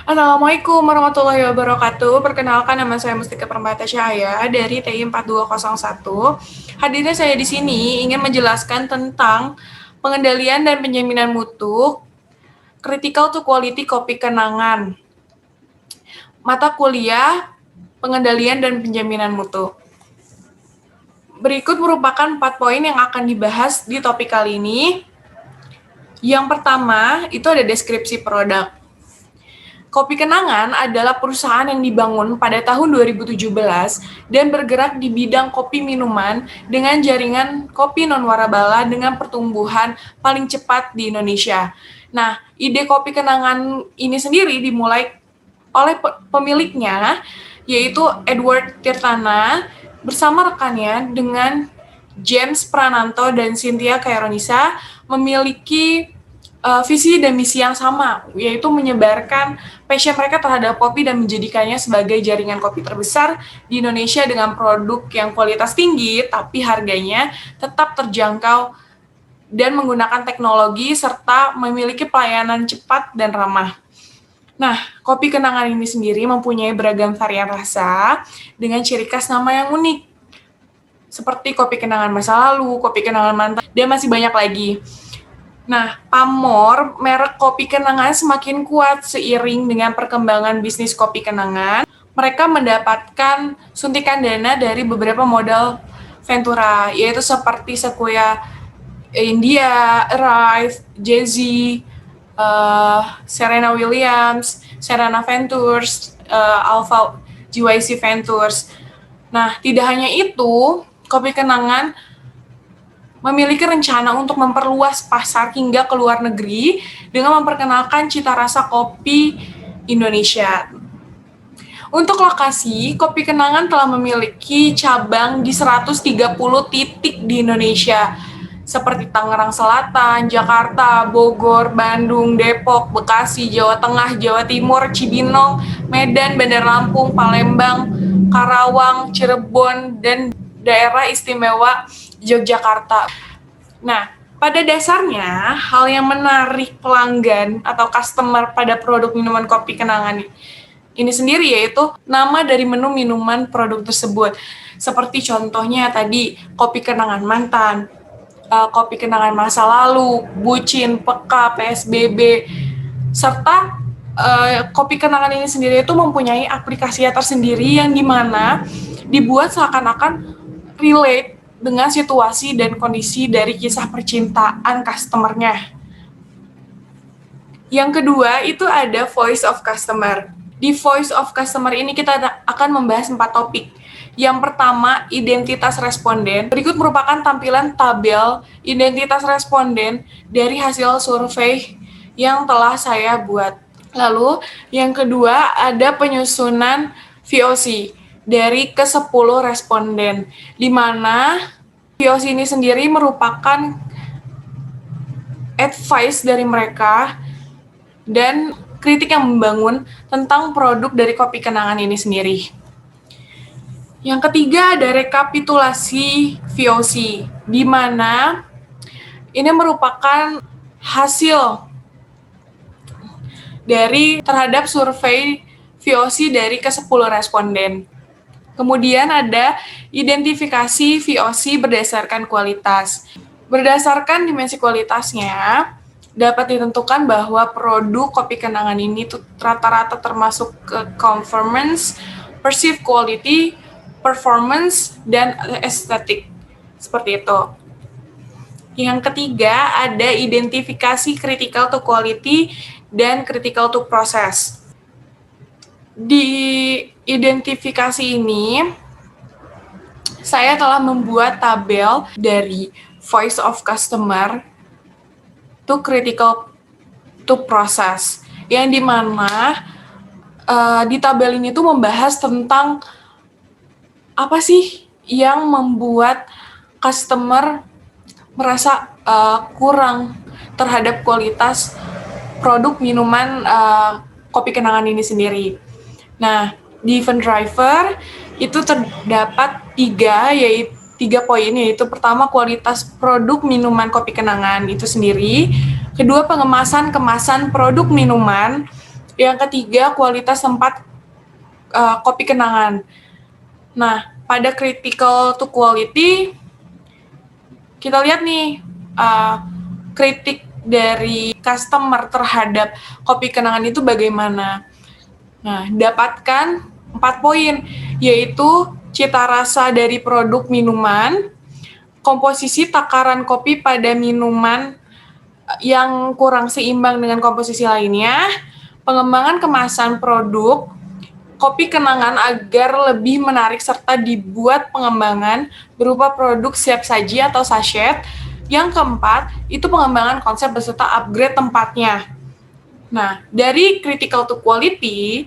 Assalamualaikum warahmatullahi wabarakatuh. Perkenalkan, nama saya Mustika Permata Cahaya dari TI 4201. Hadirnya saya di sini ingin menjelaskan tentang pengendalian dan penjaminan mutu critical to quality kopi kenangan. Mata kuliah pengendalian dan penjaminan mutu. Berikut merupakan 4 poin yang akan dibahas di topik kali ini. Yang pertama, itu ada deskripsi produk. Kopi Kenangan adalah perusahaan yang dibangun pada tahun 2017 dan bergerak di bidang kopi minuman dengan jaringan kopi non-warabala dengan pertumbuhan paling cepat di Indonesia. Nah, ide Kopi Kenangan ini sendiri dimulai oleh pemiliknya, yaitu Edward Tirtana, bersama rekannya dengan James Prananto dan Cynthia Kaironisa memiliki visi dan misi yang sama, yaitu menyebarkan passion mereka terhadap kopi dan menjadikannya sebagai jaringan kopi terbesar di Indonesia dengan produk yang kualitas tinggi, tapi harganya tetap terjangkau dan menggunakan teknologi serta memiliki pelayanan cepat dan ramah. Nah, Kopi Kenangan ini sendiri mempunyai beragam varian rasa dengan ciri khas nama yang unik, seperti Kopi Kenangan Masa Lalu, Kopi Kenangan Mantan, dan masih banyak lagi. Nah, pamor merek Kopi Kenangan semakin kuat seiring dengan perkembangan bisnis Kopi Kenangan. Mereka mendapatkan suntikan dana dari beberapa modal Ventura, yaitu seperti Sequoia India, Arrive, Jay-Z, Serena Williams, Serena Ventures, Alpha GYC Ventures. Nah, tidak hanya itu, Kopi Kenangan memiliki rencana untuk memperluas pasar hingga ke luar negeri dengan memperkenalkan cita rasa kopi Indonesia. Untuk lokasi, Kopi Kenangan telah memiliki cabang di 130 titik di Indonesia, seperti Tangerang Selatan, Jakarta, Bogor, Bandung, Depok, Bekasi, Jawa Tengah, Jawa Timur, Cibinong, Medan, Bandar Lampung, Palembang, Karawang, Cirebon, dan Daerah Istimewa Yogyakarta. Nah, pada dasarnya, hal yang menarik pelanggan atau customer pada produk minuman Kopi Kenangan ini sendiri yaitu nama dari menu minuman produk tersebut. Seperti contohnya tadi, Kopi Kenangan Mantan, Kopi Kenangan Masa Lalu, Bucin, Peka, PSBB, serta Kopi Kenangan ini sendiri itu mempunyai aplikasi tersendiri yang dimana dibuat seakan-akan relate dengan situasi dan kondisi dari kisah percintaan customer-nya. Yang kedua, itu ada Voice of Customer. Di Voice of Customer ini kita akan membahas 4 topik. Yang pertama, identitas responden. Berikut merupakan tampilan tabel identitas responden dari hasil survei yang telah saya buat. Lalu, yang kedua, ada penyusunan VOC dari ke-10 responden, di mana VOC ini sendiri merupakan advice dari mereka dan kritik yang membangun tentang produk dari Kopi Kenangan ini sendiri. Yang ketiga ada rekapitulasi VOC, di mana ini merupakan hasil dari terhadap survei VOC dari ke-10 responden. Kemudian ada identifikasi VOC berdasarkan kualitas. Berdasarkan dimensi kualitasnya, dapat ditentukan bahwa produk Kopi Kenangan ini rata-rata termasuk ke conformance, perceived quality, performance, dan estetik. Seperti itu. Yang ketiga, ada identifikasi critical to quality dan critical to process. Di identifikasi ini, saya telah membuat tabel dari Voice of Customer to critical to process, yang dimana di tabel ini tuh membahas tentang apa sih yang membuat customer merasa kurang terhadap kualitas produk minuman Kopi Kenangan ini sendiri. Nah, di event driver itu terdapat 3 poin, yaitu pertama kualitas produk minuman Kopi Kenangan itu sendiri, kedua pengemasan kemasan produk minuman, Yang ketiga, kualitas tempat kopi kenangan. Nah, pada critical to quality, kita lihat nih kritik dari customer terhadap kopi kenangan itu bagaimana. Nah, dapatkan 4 poin, yaitu cita rasa dari produk minuman, komposisi takaran kopi pada minuman yang kurang seimbang dengan komposisi lainnya, pengembangan kemasan produk, kopi kenangan agar lebih menarik serta dibuat pengembangan berupa produk siap saji atau sachet. Yang keempat, itu pengembangan konsep beserta upgrade tempatnya. Nah, dari critical to quality,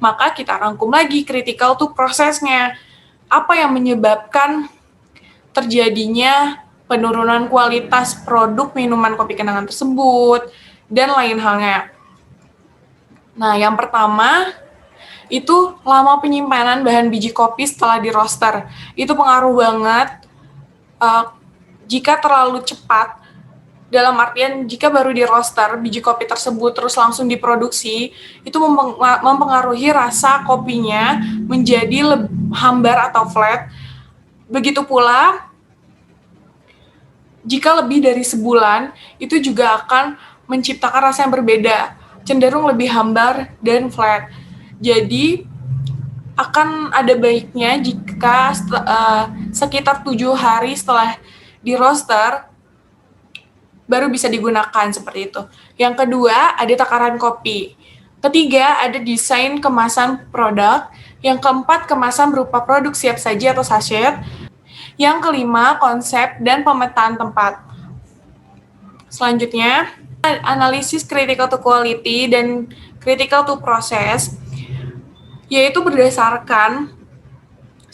maka kita rangkum lagi critical to prosesnya. Apa yang menyebabkan terjadinya penurunan kualitas produk minuman kopi kenangan tersebut, dan lain halnya. Nah, yang pertama, itu lama penyimpanan bahan biji kopi setelah di roaster. Itu pengaruh banget jika terlalu cepat, dalam artian jika baru di roaster biji kopi tersebut terus langsung diproduksi, itu mempengaruhi rasa kopinya menjadi hambar atau flat. Begitu pula jika lebih dari sebulan, itu juga akan menciptakan rasa yang berbeda, cenderung lebih hambar dan flat. Jadi akan ada baiknya jika sekitar 7 hari setelah di roaster baru bisa digunakan seperti itu. Yang kedua, ada takaran kopi. Ketiga, ada desain kemasan produk. Yang keempat, kemasan berupa produk siap saji atau sachet. Yang kelima, konsep dan pemetaan tempat. Selanjutnya, analisis critical to quality dan critical to process, yaitu berdasarkan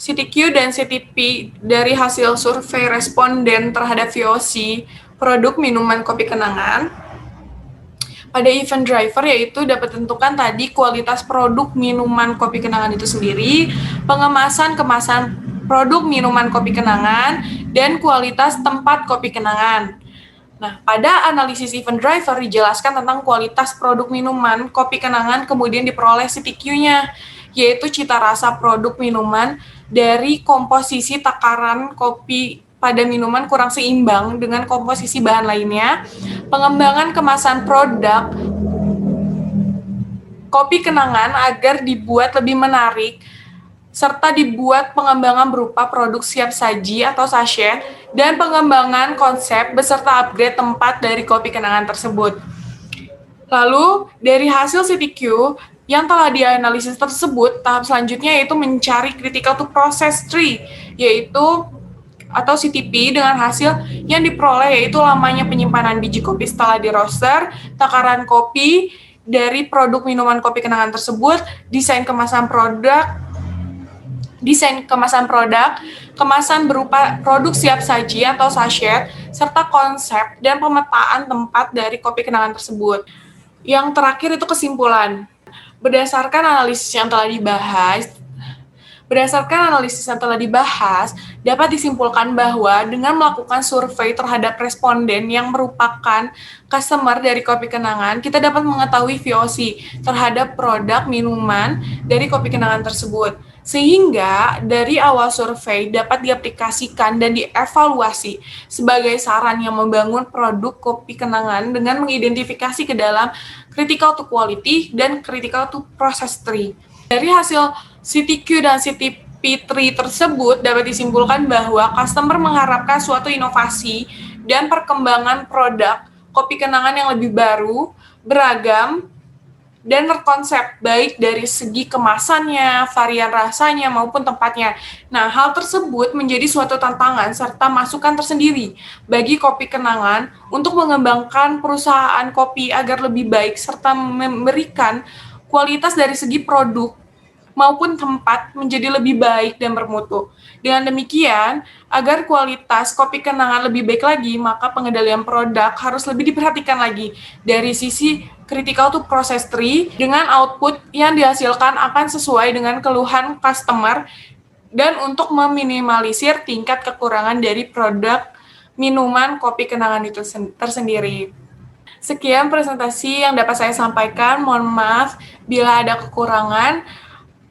CTQ dan CTP dari hasil survei responden terhadap VOC produk minuman kopi kenangan. Pada event driver, yaitu dapat tentukan tadi kualitas produk minuman kopi kenangan itu sendiri, kemasan produk minuman kopi kenangan, dan kualitas tempat kopi kenangan. Nah, pada analisis event driver dijelaskan tentang kualitas produk minuman kopi kenangan, kemudian diperoleh CTQ-nya, yaitu cita rasa produk minuman dari komposisi takaran kopi pada minuman kurang seimbang dengan komposisi bahan lainnya, pengembangan kemasan produk kopi kenangan agar dibuat lebih menarik, serta dibuat pengembangan berupa produk siap saji atau sachet, dan pengembangan konsep beserta upgrade tempat dari kopi kenangan tersebut. Lalu, dari hasil CTQ yang telah dianalisis tersebut, tahap selanjutnya yaitu mencari critical to process tree, yaitu atau CTP dengan hasil yang diperoleh yaitu lamanya penyimpanan biji kopi setelah di roaster, takaran kopi dari produk minuman kopi kenangan tersebut, desain kemasan produk, kemasan berupa produk siap saji atau sachet, serta konsep dan pemetaan tempat dari kopi kenangan tersebut. Yang terakhir itu kesimpulan. Berdasarkan analisis yang telah dibahas, dapat disimpulkan bahwa dengan melakukan survei terhadap responden yang merupakan customer dari kopi kenangan, kita dapat mengetahui VOC terhadap produk minuman dari kopi kenangan tersebut. Sehingga dari awal survei dapat diaplikasikan dan dievaluasi sebagai saran yang membangun produk kopi kenangan dengan mengidentifikasi ke dalam critical to quality dan critical to process tree. Dari hasil CTQ dan CTP tree tersebut dapat disimpulkan bahwa customer mengharapkan suatu inovasi dan perkembangan produk kopi kenangan yang lebih baru, beragam, dan terkonsep baik dari segi kemasannya, varian rasanya, maupun tempatnya. Nah, hal tersebut menjadi suatu tantangan serta masukan tersendiri bagi kopi kenangan untuk mengembangkan perusahaan kopi agar lebih baik serta memberikan kualitas dari segi produk maupun tempat menjadi lebih baik dan bermutu. Dengan demikian, agar kualitas kopi kenangan lebih baik lagi, maka pengendalian produk harus lebih diperhatikan lagi dari sisi critical to process tree dengan output yang dihasilkan akan sesuai dengan keluhan customer dan untuk meminimalisir tingkat kekurangan dari produk minuman kopi kenangan itu tersendiri. Sekian presentasi yang dapat saya sampaikan. Mohon maaf bila ada kekurangan.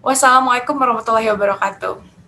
Wassalamualaikum warahmatullahi wabarakatuh.